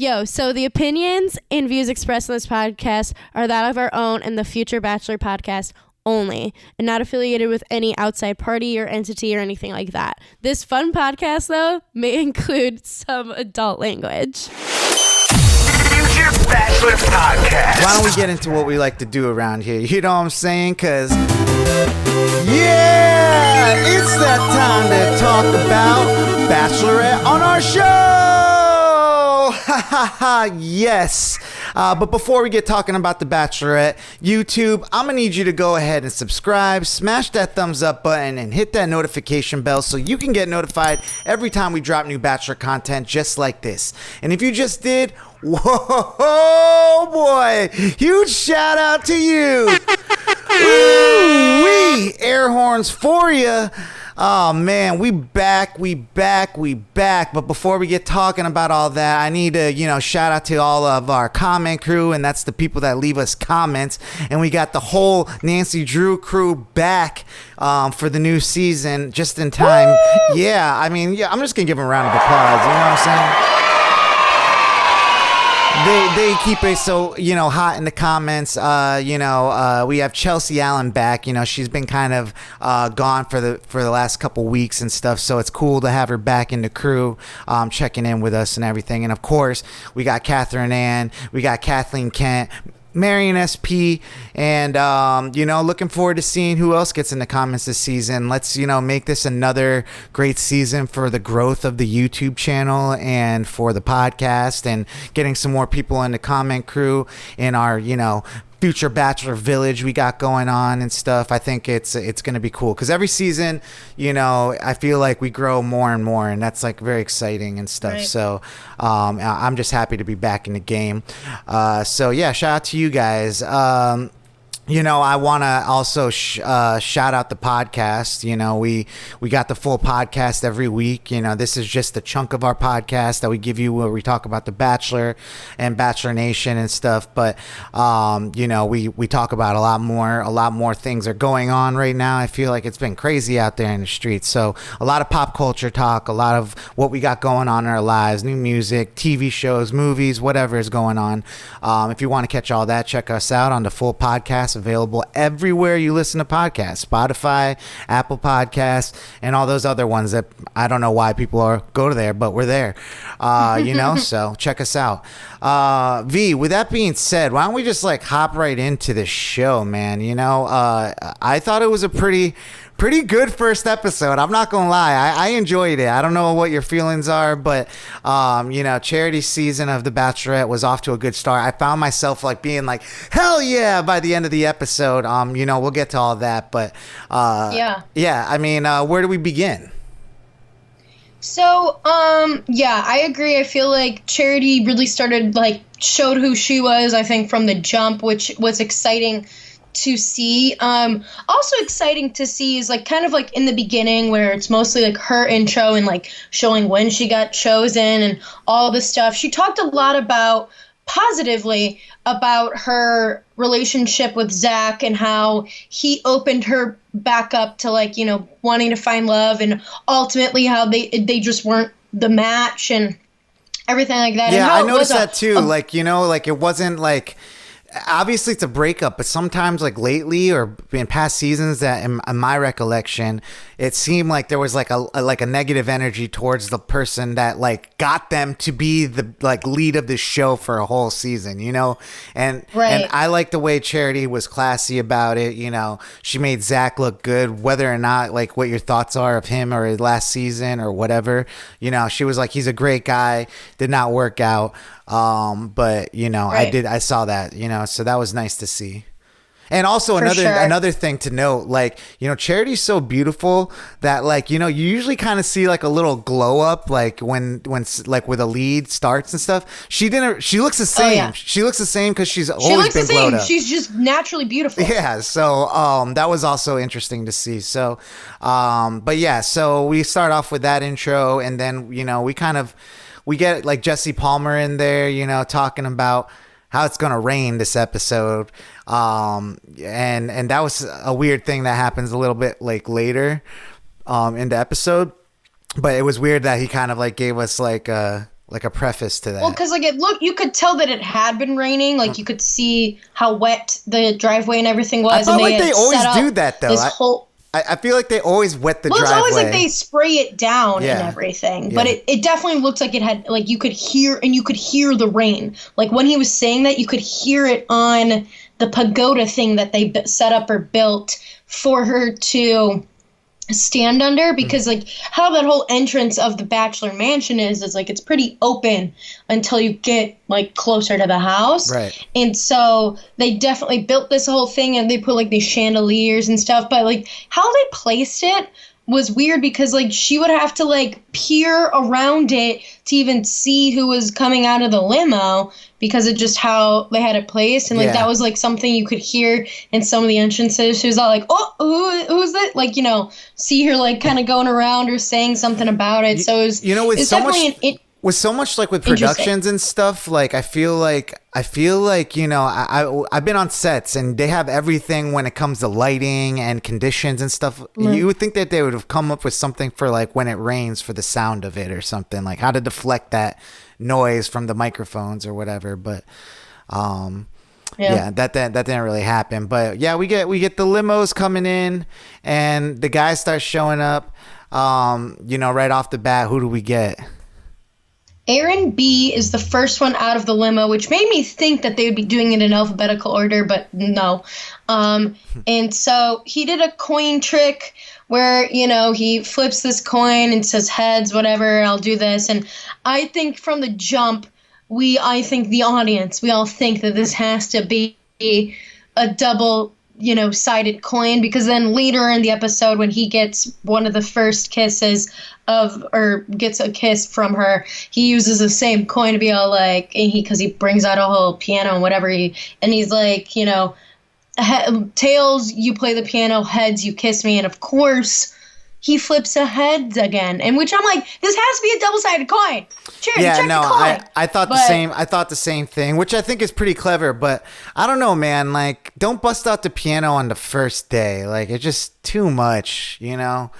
Yo, so the opinions and views expressed in this podcast are that of our own and the future Bachelor podcast only, and not affiliated with any outside party or entity or anything like that. This fun podcast, though, may include some adult language. Future Bachelor podcast. Why don't we get into what we like to do around here? You know what I'm saying? Because, yeah, it's that time to talk about Bachelorette on our show. Ha ha ha, yes. But before we get talking about the Bachelorette, YouTube, I'm going to need you to go ahead and subscribe, smash that thumbs up button, and hit that notification bell so you can get notified every time we drop new Bachelor content just like this. And if you just did, whoa, boy, huge shout out to you. Ooh-wee, air horns for you. Oh, man, we back. But before we get talking about all that, I need to, shout out to all of our comment crew, and that's the people that leave us comments. And we got the whole Nancy Drew crew back for the new season just in time. Woo! Yeah, I'm just going to give them a round of applause. You know what I'm saying? They keep it so, hot in the comments. We have Chelsea Allen back. She's been kind of gone for the last couple weeks and stuff. So it's cool to have her back in the crew, checking in with us and everything. And of course, we got Catherine Ann, we got Kathleen Kent, Marion SP, and looking forward to seeing who else gets in the comments this season. Let's make this another great season for the growth of the YouTube channel and for the podcast, and getting some more people in the comment crew in our future Bachelor Village we got going on and stuff. I think it's going to be cool because every season, I feel like we grow more and more, and that's like very exciting and stuff. Right. So I'm just happy to be back in the game. So yeah, shout out to you guys. I want to also shout out the podcast. We got the full podcast every week. This is just a chunk of our podcast that we give you where we talk about The Bachelor and Bachelor Nation and stuff. But, we talk about a lot more things are going on right now. I feel like it's been crazy out there in the streets. So a lot of pop culture talk, a lot of what we got going on in our lives, new music, TV shows, movies, whatever is going on. If you want to catch all that, check us out on the full podcast. Available everywhere you listen to podcasts, Spotify, Apple Podcasts, and all those other ones that I don't know why people go to there, but we're there. So check us out. V, with that being said, why don't we just hop right into the show, man? I thought it was a pretty good first episode. I'm not gonna lie, I enjoyed it. I don't know what your feelings are, but Charity's season of The Bachelorette was off to a good start. I found myself being hell yeah by the end of the episode. We'll get to all that, but where do we begin? So, I agree. I feel like Charity really showed who she was, I think, from the jump, which was exciting to see. Also exciting to see is in the beginning where it's mostly her intro and showing when she got chosen and all this stuff. She talked a lot positively about her relationship with Zach and how he opened her back up to wanting to find love, and ultimately how they just weren't the match and everything like that. Yeah, and how I noticed that too. It wasn't obviously it's a breakup, but sometimes lately or in past seasons that in my recollection, it seemed like there was a negative energy towards the person that got them to be the lead of the show for a whole season, and right. And I like the way Charity was classy about it. She made Zach look good, whether or not what your thoughts are of him or last season or whatever. She was he's a great guy, did not work out. But right. I saw that, so that was nice to see. And also another thing to note, Charity's so beautiful that you usually kind of see a little glow up when with a lead starts and stuff. She looks the same. Oh, yeah. She looks the same because she's always been glowed up. She's just naturally beautiful. Yeah. So that was also interesting to see. So so we start off with that intro, and then we get Jesse Palmer in there, talking about how it's going to rain this episode. And that was a weird thing that happens a little bit later in the episode. But it was weird that he kind of gave us like a preface to that. Well, because like you could tell that it had been raining. Like you could see how wet the driveway and everything was. I felt and like they always do that though. Whole. I feel like they always wet the driveway. It's always like they spray it down Yeah. and everything. Yeah. But it definitely looked like it had, like, you could hear the rain. Like, when he was saying that, you could hear it on the pagoda thing that they set up or built for her to stand under, because like how that whole entrance of the Bachelor Mansion is like it's pretty open until you get like closer to the house, right? And so they definitely built this whole thing, and they put like these chandeliers and stuff, but like how they placed it was weird, because like she would have to like peer around it to even see who was coming out of the limo, because of just how they had it placed. And like that was like something you could hear in some of the entrances. She was all like, oh, who's that? Like, you know, see her like kind of going around or saying something about it. So it was, you know, with it's so definitely much with so much like with productions and stuff, like I feel like you know, I've been on sets and they have everything when it comes to lighting and conditions and stuff. You would think that they would have come up with something for like when it rains, for the sound of it or something, like how to deflect that noise from the microphones or whatever. But yeah, that didn't really happen. But yeah, we get the limos coming in and the guys start showing up. You know, right off the bat, who do we get? Aaron B is the first one out of the limo, which made me think that they would be doing it in alphabetical order, but no. And so he did a coin trick where, you know, he flips this coin and says heads, whatever, I'll do this. And I think from the jump, I think the audience, we all think that this has to be a double, you know, sided coin, because then later in the episode when he gets one of the first kisses or gets a kiss from her, he uses the same coin to be all like, because he brings out a whole piano and whatever, and he's like, you know, tails, you play the piano, heads, you kiss me. And of course he flips a heads again, and which I'm like, this has to be a double-sided coin. Check the coin. I thought the same thing, which I think is pretty clever, but I don't know, man, like don't bust out the piano on the first day. Like it's just too much, you know.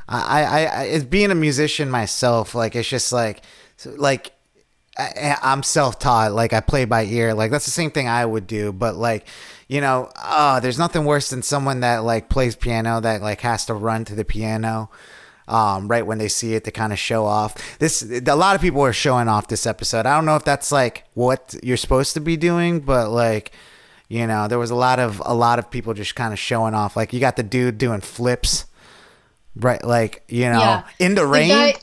I as being a musician myself, like it's just like I'm self-taught, like I play by ear, like that's the same thing I would do. But like, you know, there's nothing worse than someone that like plays piano that like has to run to the piano right when they see it to kind of show off. A lot of people are showing off this episode. I don't know if that's like what you're supposed to be doing, but like, you know, there was a lot of people just kind of showing off. Like you got the dude doing flips, right? Like, you know, in the rain.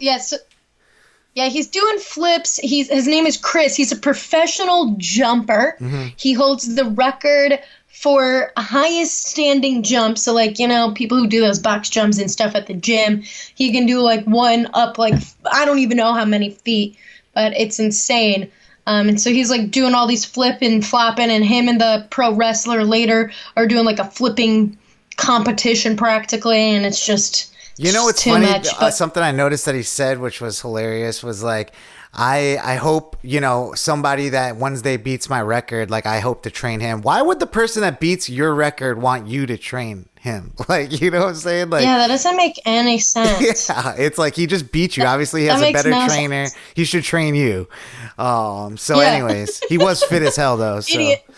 Yeah, he's doing flips. His name is Chris. He's a professional jumper. Mm-hmm. He holds the record for highest standing jump. So, like, you know, people who do those box jumps and stuff at the gym, he can do, like, one up, like, I don't even know how many feet, but it's insane. And so he's, like, doing all these flipping, flopping, and him and the pro wrestler later are doing, like, a flipping competition practically, and it's just... You know, it's funny. Something I noticed that he said, which was hilarious, was like, I hope, you know, somebody that Wednesday beats my record, like I hope to train him. Why would the person that beats your record want you to train him? Like, you know what I'm saying? Like, yeah, that doesn't make any sense. Yeah, it's like he just beat you. Obviously, he has a better trainer. Sense. He should train you. Anyways, he was fit as hell though. So. Idiot.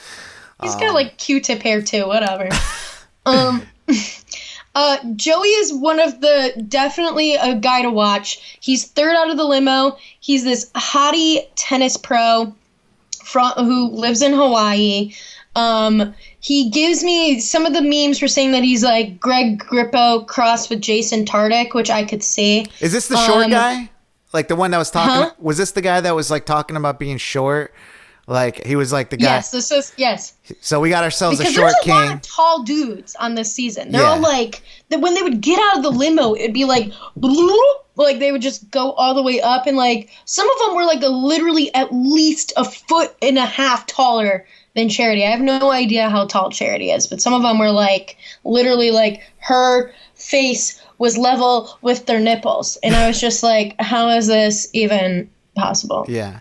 He's got like Q-tip hair too. Whatever. Joey is definitely a guy to watch. He's third out of the limo. He's this hottie tennis pro who lives in Hawaii. He gives me some of the memes for saying that he's like Greg Grippo crossed with Jason Tardik, which I could see. Is this the short guy? Like the one that was talking? Huh? Was this the guy that was like talking about being short? Like he was like the guy. Yes. So we got ourselves because a short king. There's a lot of tall dudes on this season. They're all like, when they would get out of the limo, it'd be like, like they would just go all the way up, and like some of them were like literally at least 1.5 feet taller than Charity. I have no idea how tall Charity is, but some of them were like literally like her face was level with their nipples, and I was just like, how is this even possible? Yeah.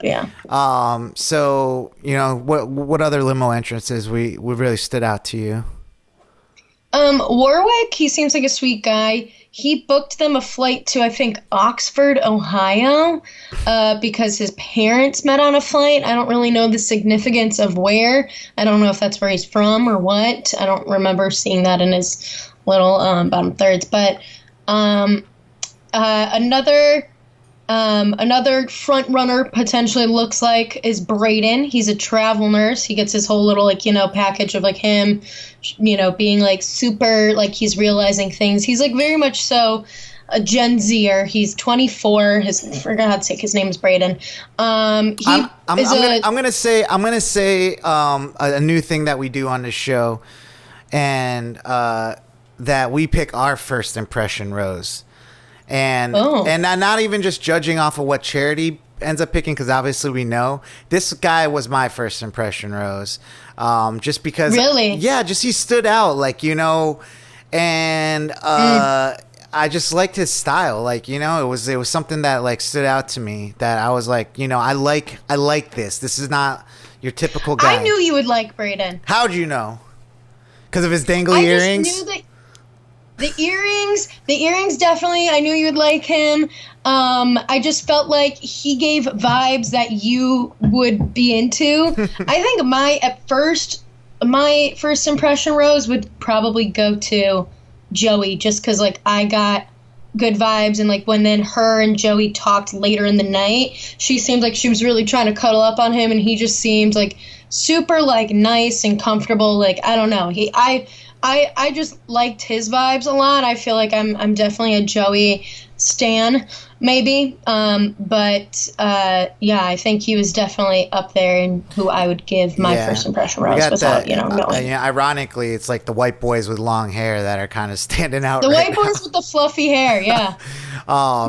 So, you know, what other limo entrances we really stood out to you? Warwick, he seems like a sweet guy. he booked them a flight to, I think, Oxford, Ohio, because his parents met on a flight. I don't really know the significance of where. I don't know if that's where he's from or what. I don't remember seeing that in his little bottom thirds. But another front runner potentially looks like is Brayden. He's a travel nurse. He gets his whole little package of him, being super he's realizing things. He's very much so a Gen Zer. He's 24. For God's sake, his name is Brayden. I'm gonna say a new thing that we do on this show, and that we pick our first impression rose. And not even just judging off of what Charity ends up picking, because obviously we know this guy was my first impression rose, just because he stood out, and I just liked his style, it was something that stood out to me, that I was I like this is not your typical guy. I knew you would like Brayden. How'd you know? Because of his dangly earrings? I just knew that. The earrings definitely, I knew you would like him. I just felt like he gave vibes that you would be into. I think my first impression rose would probably go to Joey, just because I got good vibes, and when then her and Joey talked later in the night, she seemed like she was really trying to cuddle up on him, and he just seemed super nice and comfortable. I don't know. I just liked his vibes a lot. I feel like I'm definitely a Joey stan, maybe. But I think he was definitely up there in who I would give my first impression rose without, knowing. Ironically, it's the white boys with long hair that are kind of standing out. The white boys with the fluffy hair, yeah.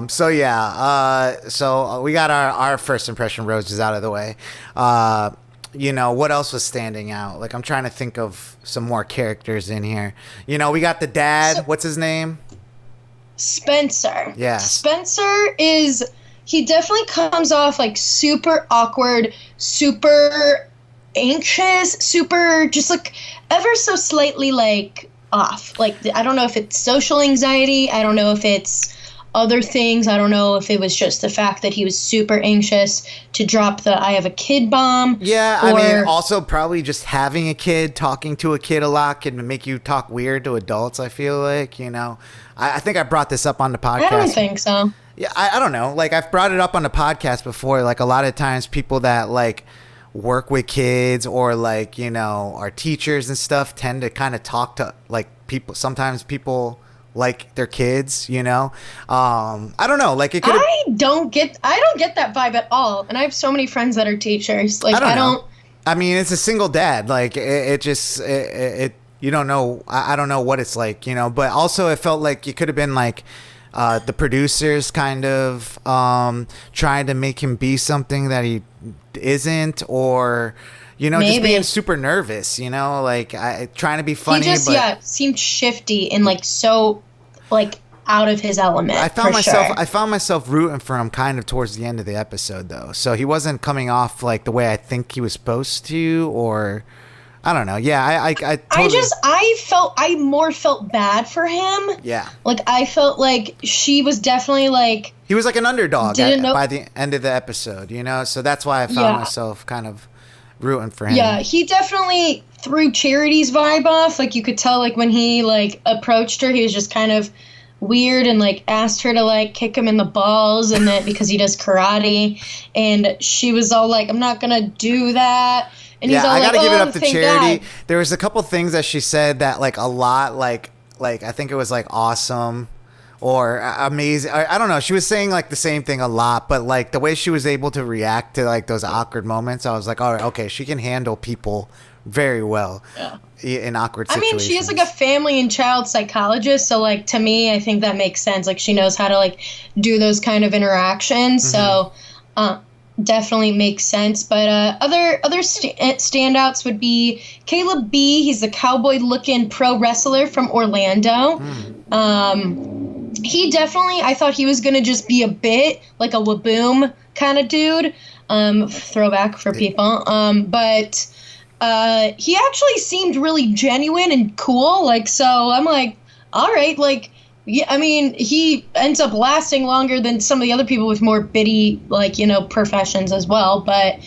So we got our first impression roses out of the way. What else was standing out? I'm trying to think of some more characters in here. We got the dad. What's his name? Spencer. Yeah. Spencer he definitely comes off super awkward, super anxious, super just ever so slightly off. I don't know if it's social anxiety. I don't know if it's other things. I don't know if it was just the fact that he was super anxious to drop the I have a kid bomb. Yeah, I mean, also probably just having a kid, talking to a kid a lot can make you talk weird to adults, I feel like, I think I brought this up on the podcast. I don't think so. Yeah, I don't know. I've brought it up on the podcast before. A lot of times people that, work with kids or, are teachers and stuff tend to kind of talk to, people. Sometimes people like their kids, I don't know. It could. I don't get that vibe at all. And I have so many friends that are teachers. I don't. I mean, it's a single dad. It just you don't know. I don't know what it's like, But also, it felt like it could have been the producers kind of trying to make him be something that he isn't, or. Maybe. Just being super nervous, trying to be funny. He just, seemed shifty and so out of his element. I found myself rooting for him kind of towards the end of the episode, though. So he wasn't coming off the way I think he was supposed to, or I don't know. Yeah, I totally... I more felt bad for him. Yeah. I felt she was definitely he was an underdog by the end of the episode, So that's why I found myself kind of rooting for him. Yeah, he definitely threw Charity's vibe off. You could tell when he approached her, he was just kind of weird and asked her to kick him in the balls, and that because he does karate, and she was all I'm not gonna do that. And he's all I gotta give it up to Charity. God. There was a couple things that she said that a lot I think it was awesome or amazing. I don't know. She was saying the same thing a lot, but the way she was able to react to those awkward moments, I was all right, okay, she can handle people very well in awkward situations. I mean, she is a family and child psychologist, so to me, I think that makes sense. She knows how to do those kind of interactions. Mm-hmm. So definitely makes sense. But other standouts would be Caleb B. He's a cowboy-looking pro wrestler from Orlando. He definitely, I thought he was going to just be a bit like a Waboom kind of dude. Throwback for people. But he actually seemed really genuine and cool. So I'm all right, Yeah, I mean, he ends up lasting longer than some of the other people with more bitty, like, you know, professions as well. But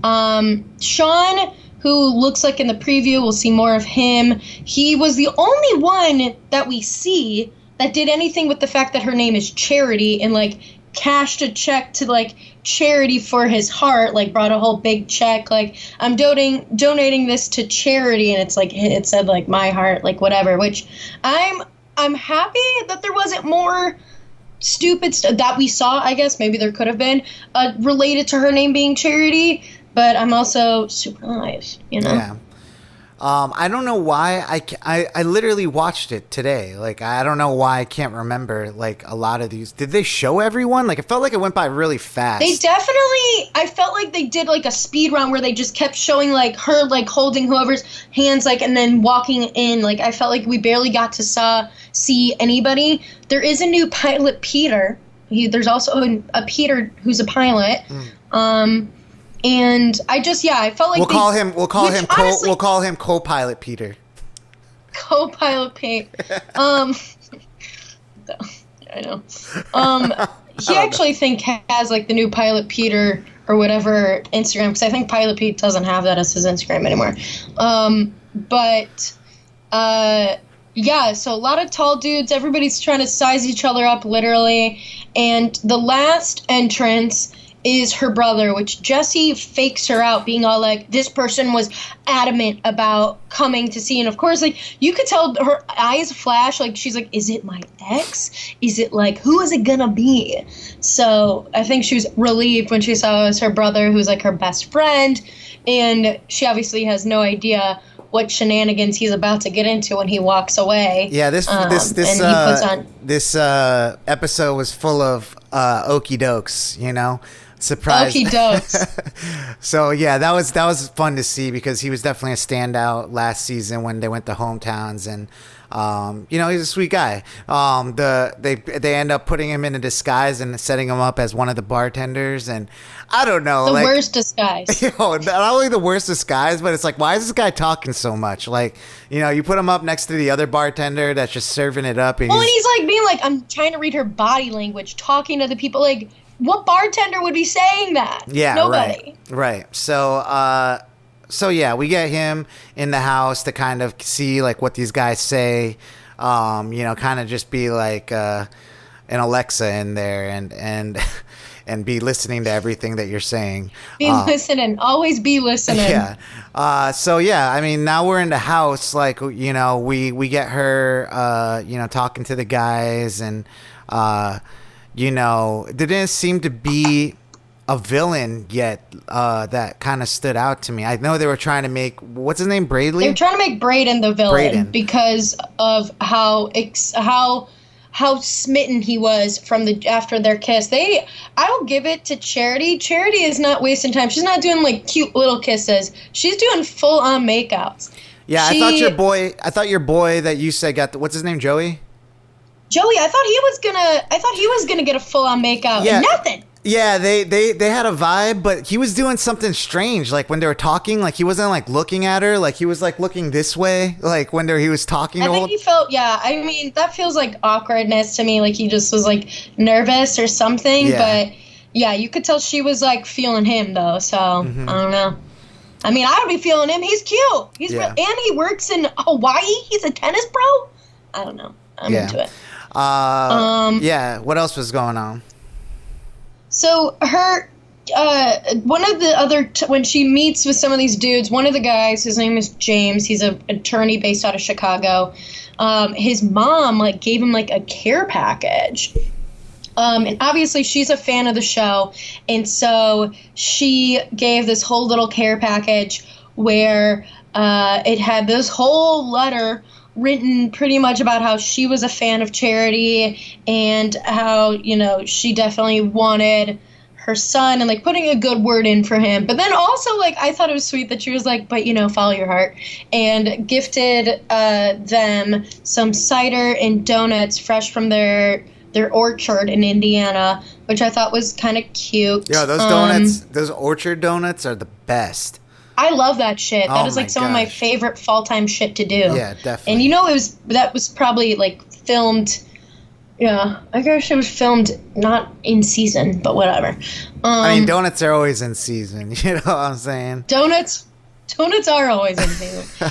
Sean, who looks like in the preview, we'll see more of him. He was the only one that we see that did anything with the fact that her name is Charity and, like, cashed a check to, like, charity for his heart, like, brought a whole big check, like, I'm donating this to charity, and it's, like, it said, like, my heart, like, whatever, which I'm happy that there wasn't more stupid stuff that we saw, I guess. Maybe there could have been related to her name being Charity, but I'm also surprised, you know? Yeah. I don't know why I literally watched it today. Like, I don't know why I can't remember, like, a lot of these. Did they show everyone? Like, it felt like it went by really fast. They definitely, I felt like they did, like, a speed run where they just kept showing, like, her, like, holding whoever's hands, like, and then walking in. Like, I felt like we barely got to see anybody. There is a new pilot, Peter. There's also a Peter who's a pilot. And I felt like we'll call him co-pilot Peter. Co-pilot Pete. I know. He actually has like the new pilot Peter or whatever Instagram, because I think Pilot Pete doesn't have that as his Instagram anymore. So a lot of tall dudes. Everybody's trying to size each other up, literally. And the last entrance is her brother, which Jesse fakes her out, being all like, this person was adamant about coming to see. And of course, like, you could tell her eyes flash, like, she's like, is it my ex? Is it, like, who is it gonna be? So I think she was relieved when she saw it was her brother, who's, like, her best friend. And she obviously has no idea what shenanigans he's about to get into when he walks away. Yeah, this episode was full of okey dokes, you know. Surprise. Okey dokes. So yeah, that was fun to see, because he was definitely a standout last season when they went to hometowns, and you know, he's a sweet guy. They end up putting him in a disguise and setting him up as one of the bartenders, and I don't know, the like, worst disguise. You know, not only the worst disguise, but it's like, why is this guy talking so much? Like, you know, you put him up next to the other bartender that's just serving it up, and he's like being like, I'm trying to read her body language, talking to the people, like, what bartender would be saying that? Yeah, nobody. Right. So yeah, we get him in the house to kind of see, like, what these guys say. You know, kind of just be like an Alexa in there, and be listening to everything that you're saying. Be listening. Always be listening. Yeah. So yeah, I mean, now we're in the house. Like, you know, we get her, you know, talking to the guys, and you know, there didn't seem to be a villain yet that kind of stood out to me. I know they were trying to make, what's his name, Brayden? They were trying to make Brayden the villain because of how smitten he was after their kiss. I will give it to Charity. Charity is not wasting time. She's not doing, like, cute little kisses. She's doing full on makeouts. Yeah, I thought your boy that you said got what's his name, Joey? Joey, I thought he was gonna get a full on makeout. Yeah. And nothing. Yeah, they had a vibe, but he was doing something strange. Like, when they were talking, like, he wasn't, like, looking at her. Like, he was, like, looking this way. Like, when he was talking. I think he felt, I mean, that feels like awkwardness to me. Like, he just was, like, nervous or something. Yeah. But yeah, you could tell she was, like, feeling him though. So I don't know. I mean, I would be feeling him. He's cute. He's and he works in Hawaii. He's a tennis pro. I don't know. I'm into it. Yeah. What else was going on? So her, one of the other, when she meets with some of these dudes, one of the guys, his name is James. He's an attorney based out of Chicago. His mom, like, gave him, like, a care package. And obviously she's a fan of the show. And so she gave this whole little care package where it had this whole letter written pretty much about how she was a fan of Charity and how, you know, she definitely wanted her son and, like, putting a good word in for him. But then also, like, I thought it was sweet that she was like, but, you know, follow your heart, and gifted them some cider and donuts fresh from their orchard in Indiana, which I thought was kind of cute. Yeah, those donuts, those orchard donuts are the best. I love that shit. That is, like, some of my favorite fall time shit to do. Yeah, definitely. And you know, that was probably, like, filmed Yeah, I guess it was filmed not in season, but whatever. I mean, donuts are always in season. You know what I'm saying? Donuts are always in season.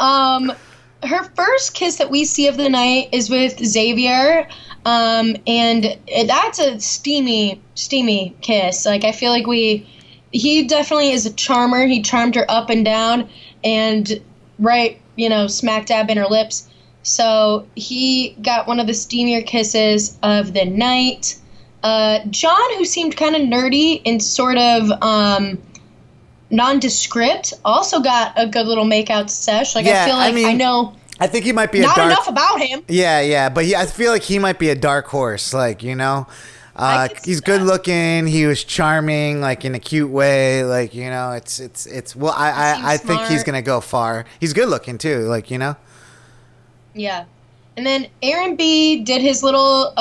Her first kiss that we see of the night is with Xavier, and that's a steamy kiss. Like, I feel like he definitely is a charmer. He charmed her up and down, and right, smack dab in her lips. So he got one of the steamier kisses of the night. John, who seemed kind of nerdy and sort of nondescript, also got a good little makeout sesh. Like, yeah, I feel like I know. I think he might be not enough about him. Yeah, but I feel like he might be a dark horse. Like, he's good looking. He was charming, like in a cute way. Like, it's. Well, I think he's gonna go far. He's good looking too. Like, Yeah. And then Aaron B did his little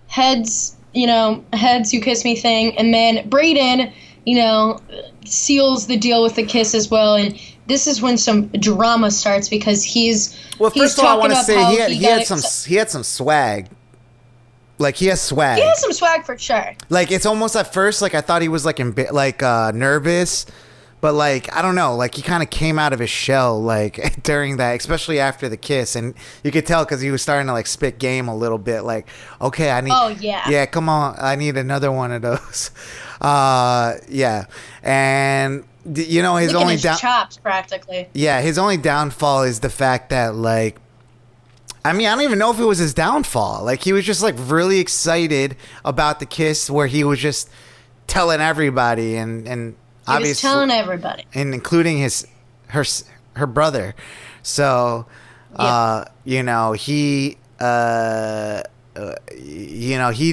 heads you kiss me thing. And then Brayden, seals the deal with the kiss as well. And this is when some drama starts because first of all, I want to say he had some swag. Like, he has swag. He has some swag for sure. Like, it's almost at first, like, I thought he was like nervous. But, like, I don't know, like, he kind of came out of his shell, like, during that, especially after the kiss. And you could tell because he was starting to, like, spit game a little bit. Like, okay, I need... Oh, yeah. Yeah, come on. I need another one of those. Yeah. And, his only... chops, practically. Yeah, his only downfall is the fact that, like... I mean, I don't even know if it was his downfall. Like, he was just, like, really excited about the kiss where he was just telling everybody and He was telling everybody, and including her brother. So, yeah. He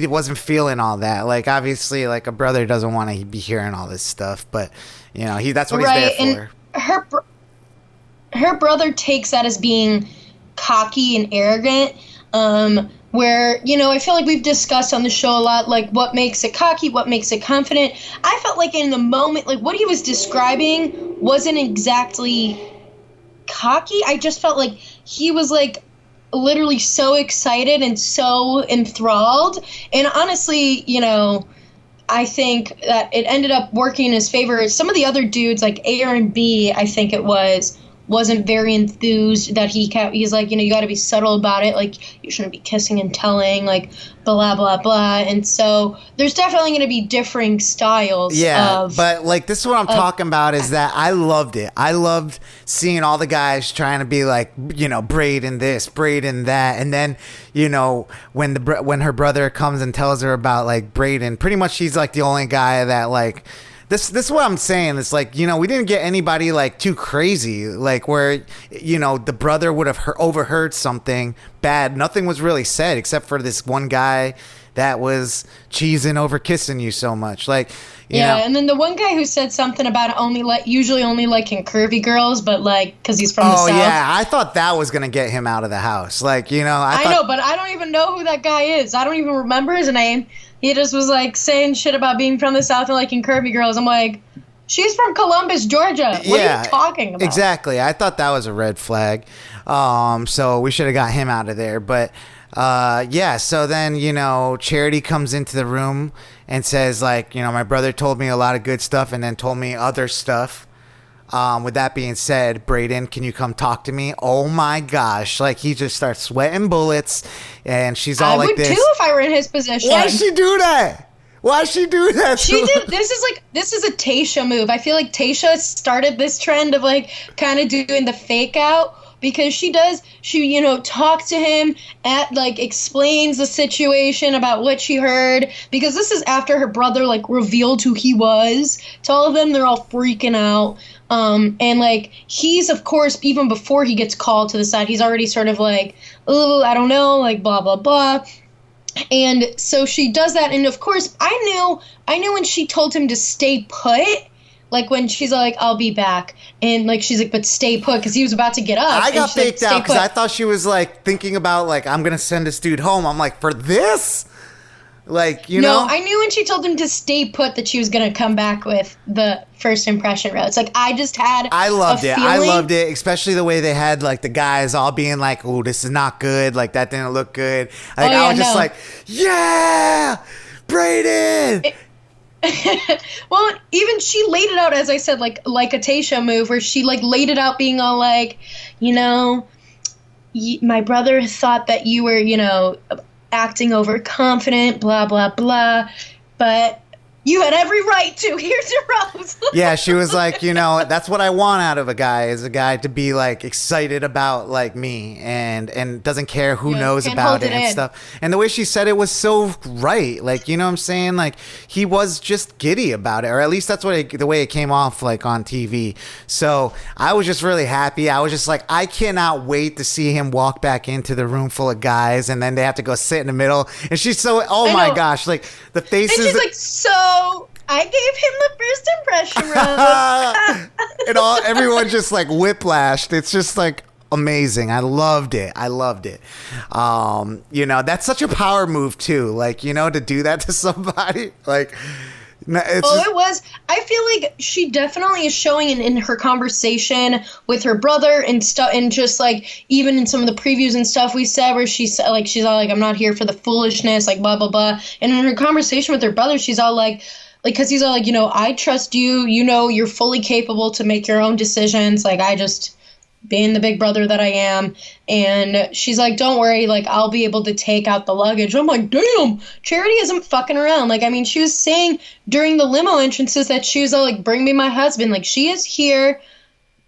wasn't feeling all that. Like, obviously, like, a brother doesn't want to be hearing all this stuff, but that's what he's there for. And her brother takes that as being cocky and arrogant. Where, I feel like we've discussed on the show a lot, like, what makes it cocky, what makes it confident. I felt like in the moment, like, what he was describing wasn't exactly cocky. I just felt like he was, like, literally so excited and so enthralled. And honestly, I think that it ended up working in his favor. Some of the other dudes, like Aaron B, I think it wasn't very enthused that he's like, you got to be subtle about it. Like, you shouldn't be kissing and telling, like, blah, blah, blah. And so there's definitely going to be differing styles. Yeah, but, like, this is what I'm talking about is that I loved it. I loved seeing all the guys trying to be like, Brayden this, Brayden that. And then, when her brother comes and tells her about, like, Brayden, pretty much she's, like, the only guy that, like... This is what I'm saying. It's like, we didn't get anybody, like, too crazy, like, where, the brother would have overheard something bad. Nothing was really said except for this one guy that was cheesing over kissing you so much. Like, you know. And then the one guy who said something about usually only liking curvy girls, but, like, because he's from the South. Oh, yeah. I thought that was going to get him out of the house. Like, I know, but I don't even know who that guy is. I don't even remember his name. He just was, like, saying shit about being from the South and liking curvy girls. I'm like, she's from Columbus, Georgia. What are you talking about? Exactly. I thought that was a red flag. So we should have got him out of there. But, so then, Charity comes into the room and says, like, my brother told me a lot of good stuff and then told me other stuff. With that being said, Brayden, can you come talk to me? Oh my gosh. Like, he just starts sweating bullets and she's all like this. I would too if I were in his position. Why'd she do that? Why'd she do that? She did. This is a Tayshia move. I feel like Tayshia started this trend of, like, kind of doing the fake out. Because she talks to him explains the situation about what she heard. Because this is after her brother, like, revealed who he was to all of them. They're all freaking out. And, like, he's, of course, even before he gets called to the side, he's already sort of like, oh, I don't know, like, blah, blah, blah. And so she does that. And, of course, I knew when she told him to stay put. Like, when she's like, I'll be back. And, like, she's like, but stay put, because he was about to get up. I got faked out because I thought she was, like, thinking about, like, I'm going to send this dude home. I'm like, for this? Like, you No, know? I knew when she told him to stay put that she was going to come back with the first impression rose. Like, I just had I loved it. feeling. I loved it, especially the way they had like the guys all being like, "Oh, this is not good. Like that didn't look good." Like I was just like, "Yeah, Brayden." Well, even she laid it out, as I said, like a Tasha move, where she like laid it out being all like, you know, my brother thought that you were, you know, acting overconfident, blah, blah, blah. But you had every right to. Here's your rose. Yeah, she was like, you know, that's what I want out of a guy, is a guy to be like excited about like me and doesn't care who knows about it and stuff. And the way she said it was so right. Like, you know what I'm saying? Like he was just giddy about it, or at least that's what the way it came off like on TV. So I was just really happy. I was just like, I cannot wait to see him walk back into the room full of guys, and then they have to go sit in the middle. And she's so, oh my gosh, like the faces. And she's like, so I gave him the first impression rose. And everyone just like whiplashed. It's just like amazing. I loved it. You know, that's such a power move too. Like, you know, to do that to somebody. Like, it was. I feel like she definitely is showing in her conversation with her brother and stuff, and just like even in some of the previews and stuff we said, where she's all like, I'm not here for the foolishness, like blah blah blah. And in her conversation with her brother, she's all like, because he's all like, you know, I trust you. You know, you're fully capable to make your own decisions. Like, I just being the big brother that I am. And she's like, don't worry, like, I'll be able to take out the luggage. I'm like, damn, Charity isn't fucking around. Like, I mean, she was saying during the limo entrances that she was all like, bring me my husband. Like, she is here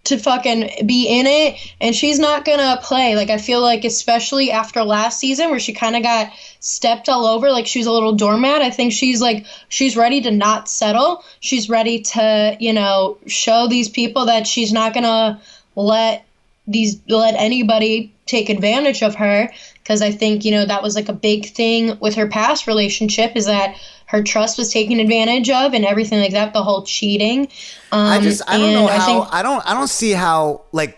to fucking be in it, and she's not gonna play. Like, I feel like, especially after last season where she kind of got stepped all over, like she was a little doormat, I think she's ready to not settle. She's ready to, you know, show these people that she's not gonna let anybody take advantage of her, because I think, you know, that was like a big thing with her past relationship, is that her trust was taken advantage of and everything like that, the whole cheating. I don't know how, I don't see how like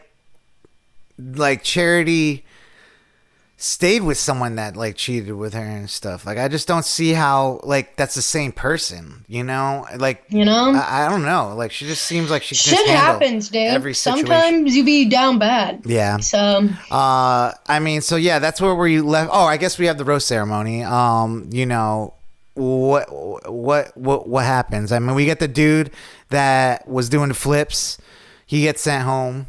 Charity stayed with someone that like cheated with her and stuff. Like, I just don't see how like that's the same person, you know? Like, you know, I don't know. Like, she just seems like she can shit happens, dude. Every situation. Sometimes you be down bad. Yeah. So I mean, so yeah, that's where we left. Oh, I guess we have the roast ceremony. You know, what happens? I mean, we get the dude that was doing the flips. He gets sent home.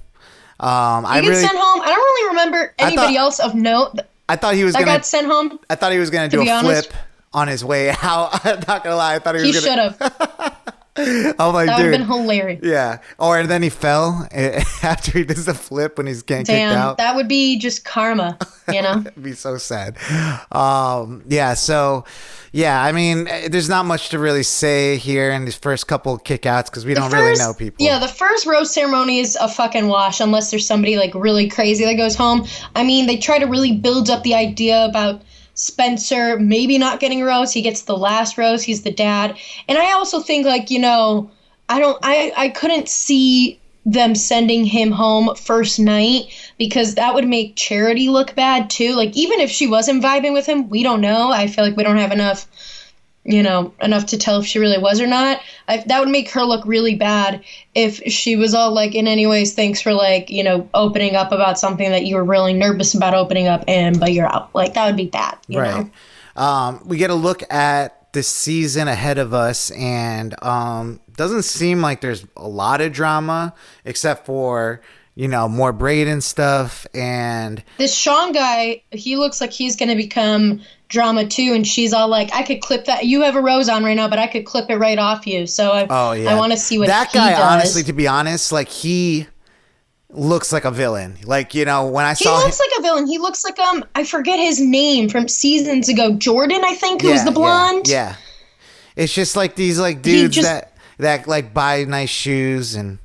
Sent home. I don't really remember anybody else of note. I thought he was gonna got sent home. I thought he was gonna do a flip on his way out. I'm not gonna lie. I thought he was gonna. He should have. I'm like, that would dude, have been hilarious. Yeah. Or and then he fell after he does the flip when he's getting kicked out. That would be just karma, you know? It'd be so sad. Yeah. So, yeah, I mean, there's not much to really say here in these first couple kickouts because we don't really know people. Yeah, the first roast ceremony is a fucking wash unless there's somebody like really crazy that goes home. I mean, they try to really build up the idea about Spencer maybe not getting a rose. He gets the last rose. He's the dad. And I also think, like, you know, I couldn't see them sending him home first night because that would make Charity look bad too. Like, even if she wasn't vibing with him, we don't know. I feel like we don't have enough to tell if she really was or not. That would make her look really bad if she was all like, in any ways, thanks for like, you know, opening up about something that you were really nervous about opening up but you're out. Like, that would be bad, you know? We get a look at the season ahead of us, and doesn't seem like there's a lot of drama except for, you know, more Brayden stuff. And this Sean guy, he looks like he's going to become drama too, and she's all like, I could clip that. You have a rose on right now, but I could clip it right off you. So I want to see what that he guy does. Honestly, to be honest, like, he looks like a villain. Like, you know, when I saw him, he looks like a villain. He looks like I forget his name from seasons ago. Jordan, I think, who's the blonde. Yeah. It's just like these like dudes that like buy nice shoes and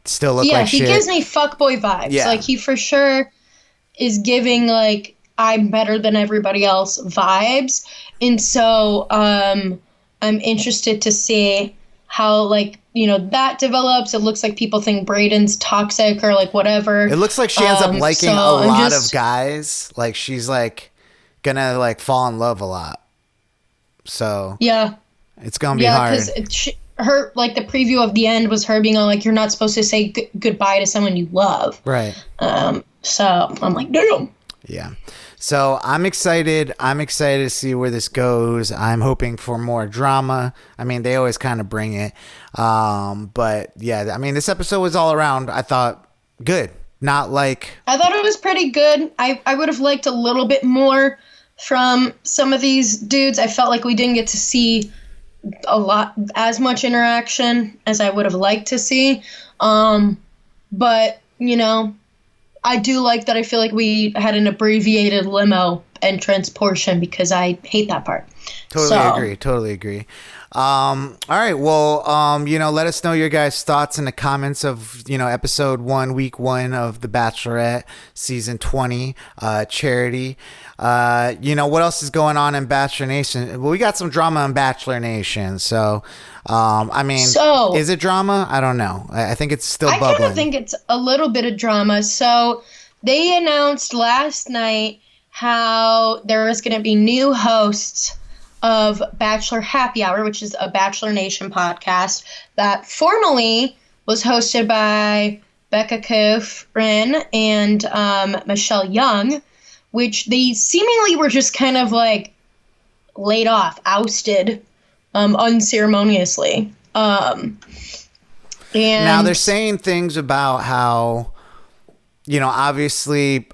still look like shit. Yeah, he gives me fuckboy vibes. Yeah. Like, he for sure is giving like I'm better than everybody else vibes. And so I'm interested to see how, like, you know, that develops. It looks like people think Brayden's toxic or like whatever. It looks like she ends up liking a lot of guys. Like, she's like gonna like fall in love a lot. So Yeah. it's gonna be hard. Because her, like, the preview of the end was her being all like, "You're not supposed to say goodbye to someone you love." Right. So I'm like, damn. Yeah. So I'm excited. I'm excited to see where this goes. I'm hoping for more drama. I mean, they always kind of bring it. But yeah, I mean, this episode was all around, I thought, good. Not like... I thought it was pretty good. I would have liked a little bit more from some of these dudes. I felt like we didn't get to see as much interaction as I would have liked to see. But, you know, I do like that I feel like we had an abbreviated limo entrance portion because I hate that part. Totally agree. All right. Well, you know, let us know your guys' thoughts in the comments of, you know, episode 1, week 1 of The Bachelorette, season 20, Charity. You know, what else is going on in Bachelor Nation? Well, we got some drama in Bachelor Nation. So, I mean, is it drama? I don't know. I think it's still bubbling. I kind of think it's a little bit of drama. So they announced last night how there was going to be new hosts of Bachelor Happy Hour, which is a Bachelor Nation podcast that formerly was hosted by Becca, Kufrin, and Michelle Young, which they seemingly were just kind of like laid off, ousted, unceremoniously. And now they're saying things about how, you know, obviously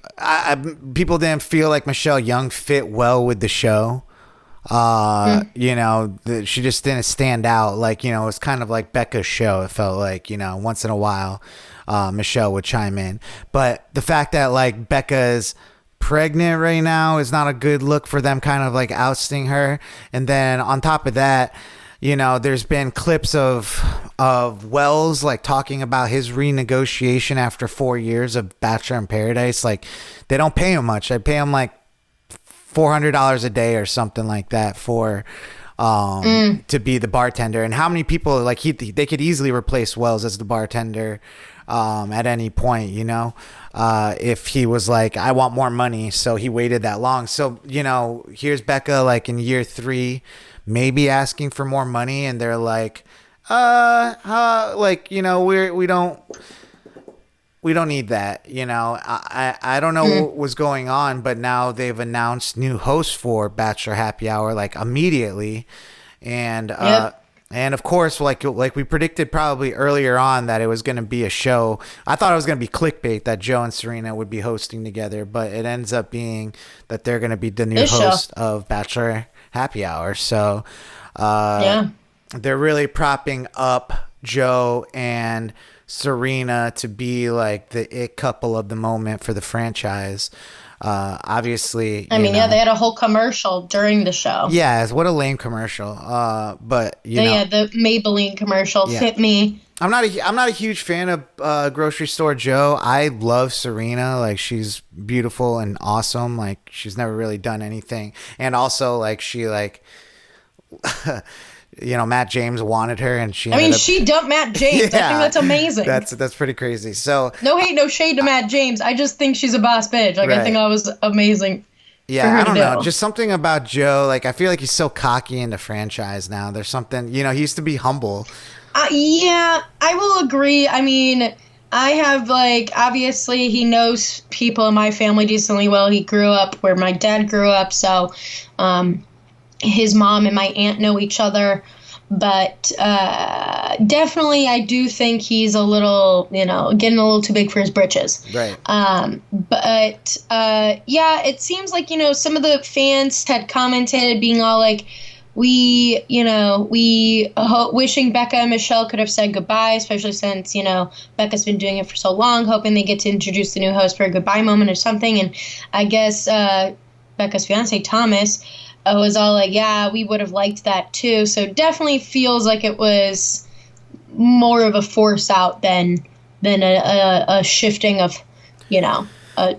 people didn't feel like Michelle Young fit well with the show. You know, she just didn't stand out. Like, you know, it was kind of like Becca's show. It felt like, you know, once in a while, Michelle would chime in. But the fact that, like, Becca's pregnant right now is not a good look for them, kind of like ousting her. And then on top of that, you know, there's been clips of Wells, like, talking about his renegotiation after 4 years of Bachelor in Paradise. Like, they don't pay him much. They pay him like $400 a day or something like that for to be the bartender. And how many people, like, they could easily replace Wells as the bartender at any point, you know, if he was like, I want more money, so he waited that long. So, you know, here's Becca, like, in year 3 maybe asking for more money, and they're like, like, you know, we don't need that, you know. I don't know what was going on, but now they've announced new hosts for Bachelor Happy Hour, like, immediately. And and of course, like we predicted probably earlier on that it was going to be a show. I thought it was going to be clickbait that Joe and Serena would be hosting together, but it ends up being that they're going to be the new host of Bachelor Happy Hour. So they're really propping up Joe and Serena to be like the it couple of the moment for the franchise. Obviously, I mean, yeah, they had a whole commercial during the show. Yeah, what a lame commercial. But you know, the Maybelline commercial, Fit Me. I'm not a huge fan of grocery store Joe. I love Serena. Like, she's beautiful and awesome. Like, she's never really done anything. And also, like, she, like, you know, Matt James wanted her, and she dumped Matt James. I think that's amazing. That's pretty crazy. So no hate, no shade to Matt James. I just think she's a boss bitch. Like, right. I think that was amazing. Yeah, I don't know. Just something about Joe. Like, I feel like he's so cocky in the franchise now. There's something, you know, he used to be humble. Yeah, I will agree. I mean, I have, like, obviously he knows people in my family decently well. He grew up where my dad grew up, so his mom and my aunt know each other. But definitely I do think he's a little, you know, getting a little too big for his britches. Right. But yeah, it seems like, you know, some of the fans had commented being all like, wishing Becca and Michelle could have said goodbye, especially since, you know, Becca's been doing it for so long, hoping they get to introduce the new host for a goodbye moment or something. And I guess Becca's fiance, Thomas, was all like, yeah, we would have liked that too. So definitely feels like it was more of a force out than a shifting of, you know. I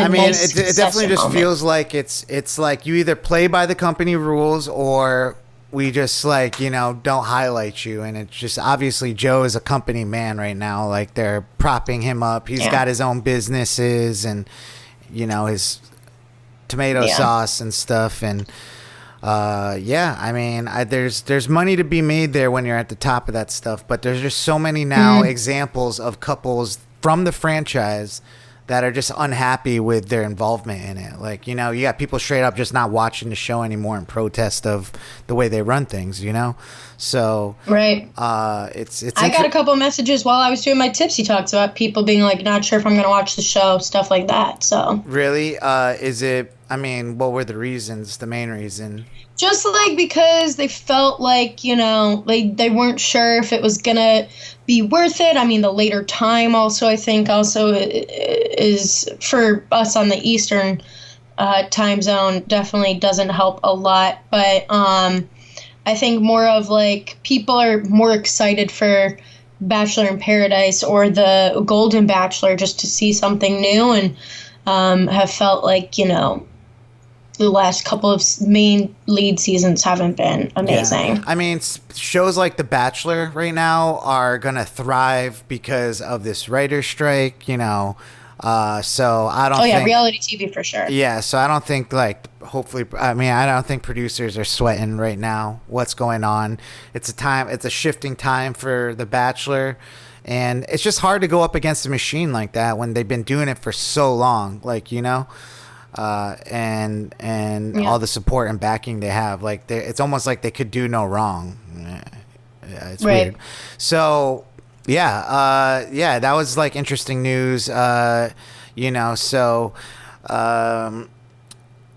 mean, it definitely just feels like it's like you either play by the company rules or we just, like, you know, don't highlight you. And it's just, obviously Joe is a company man right now. Like, they're propping him up. He's got his own businesses and, you know, his tomato sauce and stuff. And yeah, I mean, there's money to be made there when you're at the top of that stuff, but there's just so many now examples of couples from the franchise that are just unhappy with their involvement in it. Like, you know, you got people straight up just not watching the show anymore in protest of the way they run things, you know? So, right. It's I got a couple messages while I was doing my Tipsy Talks about people being like, not sure if I'm going to watch the show, stuff like that. So, really? Is it, I mean, what were the reasons, the main reason? Just like because they felt like, you know, they weren't sure if it was going to be worth it. I mean, the later time also, I think, also is for us on the Eastern time zone definitely doesn't help a lot. But I think more of like people are more excited for Bachelor in Paradise or the Golden Bachelor just to see something new and have felt like, you know, the last couple of main lead seasons haven't been amazing. Yeah. I mean, shows like The Bachelor right now are going to thrive because of this writer's strike, you know. So I don't think... reality TV for sure. Yeah, so I don't think, like, hopefully... I mean, I don't think producers are sweating right now what's going on. It's a shifting time for The Bachelor. And it's just hard to go up against a machine like that when they've been doing it for so long, like, you know. And all the support and backing they have, like it's almost like they could do no wrong. It's right. Weird. So yeah, that was like interesting news. You know, so I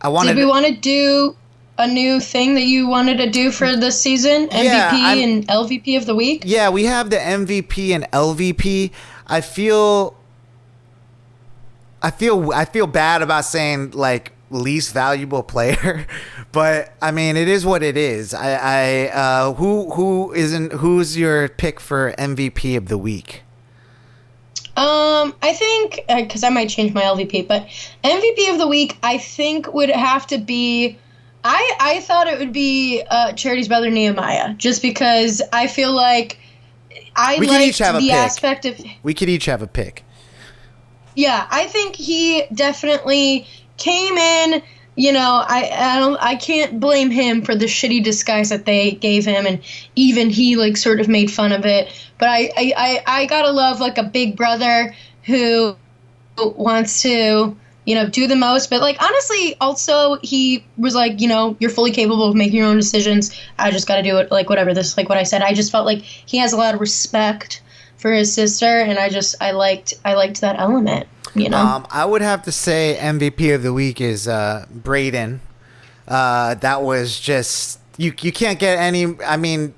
wanted. Did we want to do a new thing that you wanted to do for this season? MVP and LVP of the week. Yeah, we have the MVP and LVP. I feel bad about saying like least valuable player, but I mean it is what it is. Who's your pick for MVP of the week? I think because I might change my LVP, but MVP of the week I think would have to be. I thought it would be Charity's brother Nehemiah, just because I feel like we could each have a pick. Yeah, I think he definitely came in. You know, I can't blame him for the shitty disguise that they gave him, and even he like sort of made fun of it. But I gotta love like a big brother who wants to, you know, do the most. But like honestly, also he was like, you know, you're fully capable of making your own decisions. I just gotta do it. Like whatever. This like what I said. I just felt like he has a lot of respect for his sister, and I liked that element, you know. I would have to say MVP of the week is Brayden. That was just you can't get any. I mean,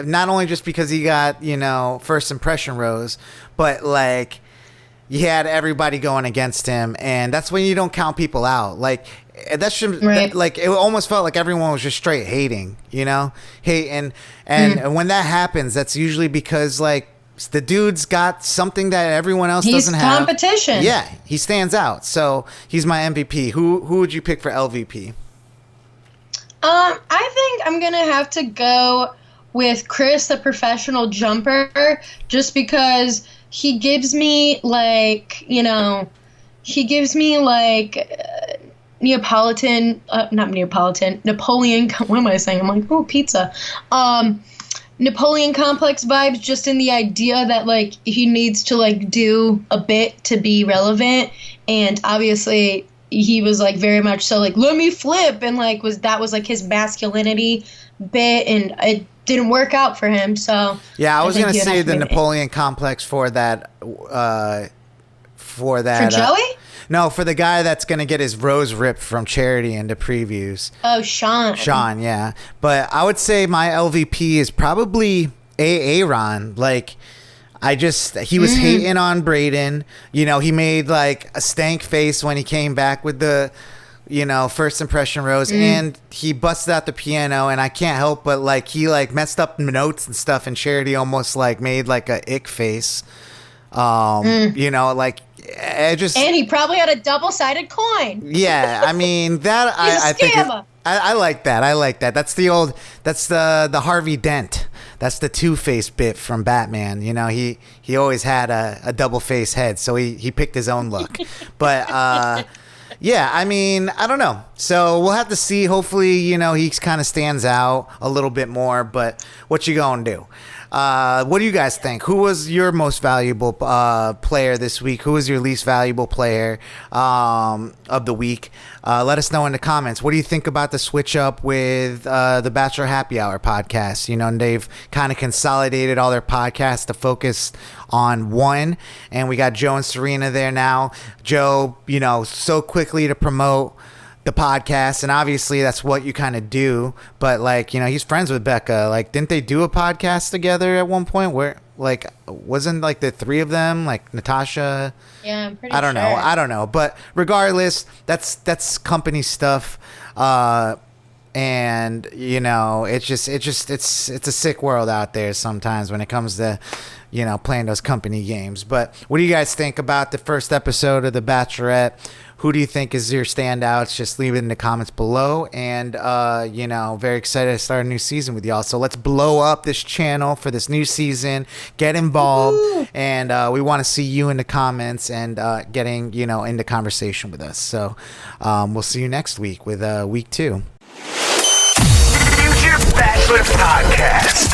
not only just because he got, you know, first impression rose, but like you had everybody going against him, and that's when you don't count people out. Like that's just, right. Like it almost felt like everyone was just straight hating, you know, and when that happens, that's usually because like the dude's got something that everyone else doesn't have. He's competition. Yeah, he stands out. So he's my MVP. Who would you pick for LVP? I think I'm going to have to go with Chris, the professional jumper, just because he gives me like, you know, Napolitan, Napoleon, what am I saying? I'm like, oh, pizza. Napoleon complex vibes, just in the idea that like he needs to like do a bit to be relevant, and obviously he was like very much so like let me flip, and like was like his masculinity bit, and it didn't work out for him. So yeah, I was gonna say the Napoleon complex for that for Joey. No, for the guy that's going to get his rose ripped from Charity in the previews. Oh, Sean. Sean, yeah. But I would say my LVP is probably Aaron. Like, he was hating on Brayden. You know, he made like a stank face when he came back with the, you know, first impression rose. And he busted out the piano, and I can't help but like, he like messed up notes and stuff, and Charity almost like made like a ick face. You know, like, and he probably had a double-sided coin. Yeah, I mean that I think I like that. I like that. That's the Harvey Dent. That's the Two-Face bit from Batman. You know, he always had a double face head, so he picked his own look. But Yeah, I mean, I don't know. So we'll have to see. Hopefully, he kind of stands out a little bit more. But what you gonna do? What do you guys think? Who was your most valuable player this week? Who was your least valuable player of the week? Let us know in the comments. What do you think about the switch up with the Bachelor Happy Hour podcast? And they've kind of consolidated all their podcasts to focus on one. And we got Joe and Serena there now. Joe, so quickly to promote the podcast, and obviously that's what you kind of do, but he's friends with Becca. Didn't they do a podcast together at one point where wasn't the three of them, Natasha? Yeah, I'm pretty I don't sure. know. I don't know, but regardless, that's company stuff. And it's a sick world out there sometimes when it comes to playing those company games. But what do you guys think about the first episode of The Bachelorette? Who do you think is your standouts? Just leave it in the comments below. And, very excited to start a new season with y'all. So let's blow up this channel for this new season. Get involved. Woo-hoo. And we want to see you in the comments and getting, into conversation with us. So we'll see you next week with week 2. Future Bachelor Podcast.